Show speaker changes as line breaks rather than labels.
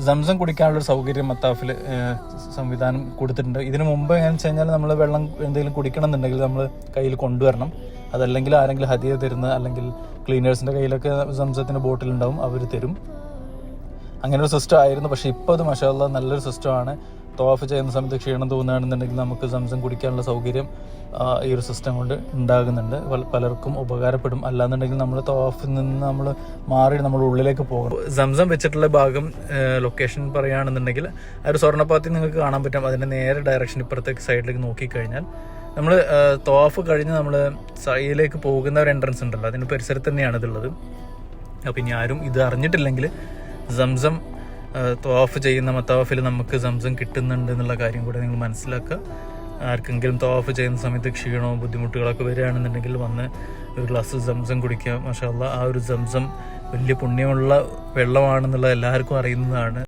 Zamzam കുടിക്കാനുള്ളൊരു സൗകര്യം മത്താഫിൽ സംവിധാനം കൊടുത്തിട്ടുണ്ട്. ഇതിനു മുമ്പ് എങ്ങനെയാണെന്ന് വെച്ച് കഴിഞ്ഞാൽ നമ്മൾ വെള്ളം എന്തെങ്കിലും കുടിക്കണം എന്നുണ്ടെങ്കിൽ നമ്മൾ കയ്യിൽ കൊണ്ടുവരണം. അതല്ലെങ്കിൽ ആരെങ്കിലും ഹദിയ തരുന്ന, അല്ലെങ്കിൽ ക്ലീനേഴ്സിൻ്റെ കയ്യിലൊക്കെ സംസത്തിൻ്റെ ബോട്ടിലുണ്ടാവും, അവർ തരും. അങ്ങനെ ഒരു സിസ്റ്റം ആയിരുന്നു. പക്ഷേ ഇപ്പോൾ അത് മാഷാ അല്ലാഹ് നല്ലൊരു സിസ്റ്റമാണ്. തവാഫ് ചെയ്യുന്ന സമയത്ത് ക്ഷീണം തോന്നുകയാണെന്നുണ്ടെങ്കിൽ നമുക്ക് സംസം കുടിക്കാനുള്ള സൗകര്യം ഈ ഒരു സിസ്റ്റം കൊണ്ട് ഉണ്ടാകുന്നുണ്ട്. പലർക്കും ഉപകാരപ്പെടും. അല്ലാന്നുണ്ടെങ്കിൽ നമ്മൾ തവാഫിൽ നിന്ന് നമ്മൾ മാറി നമ്മൾ ഉള്ളിലേക്ക് പോകണം. സംസം വെച്ചിട്ടുള്ള ഭാഗം ലൊക്കേഷൻ പറയുകയാണെന്നുണ്ടെങ്കിൽ ആ ഒരു സ്വർണ്ണപ്പാത്തി നിങ്ങൾക്ക് കാണാൻ പറ്റും. അതിൻ്റെ നേരെ ഡയറക്ഷൻ ഇപ്പുറത്തേക്ക് സൈഡിലേക്ക് നോക്കിക്കഴിഞ്ഞാൽ നമ്മൾ തവാഫ് കഴിഞ്ഞ് നമ്മൾ സൈയിലേക്ക് പോകുന്ന ഒരു എൻട്രൻസ് ഉണ്ടല്ലോ, അതിൻ്റെ പരിസരത്ത് തന്നെയാണ് ഇതുള്ളത്. അപ്പോൾ ഇനി ആരും ഇത് അറിഞ്ഞിട്ടില്ലെങ്കിൽ സംസം തവാഫ് ചെയ്യുന്ന മത്താഫിൽ നമുക്ക് സംസം കിട്ടുന്നുണ്ട് എന്നുള്ള കാര്യം കൂടെ നിങ്ങൾ മനസ്സിലാക്കുക. ആർക്കെങ്കിലും തവാഫ് ചെയ്യുന്ന സമയത്ത് ക്ഷീണവും ബുദ്ധിമുട്ടുകളൊക്കെ വരികയാണെന്നുണ്ടെങ്കിൽ വന്ന് ഒരു ഗ്ലാസ് സംസം കുടിക്കുക. മാഷാ അല്ലാഹ് ആ ഒരു സംസം വലിയ പുണ്യമുള്ള വെള്ളമാണെന്നുള്ളത് എല്ലാവർക്കും അറിയുന്നതാണ്.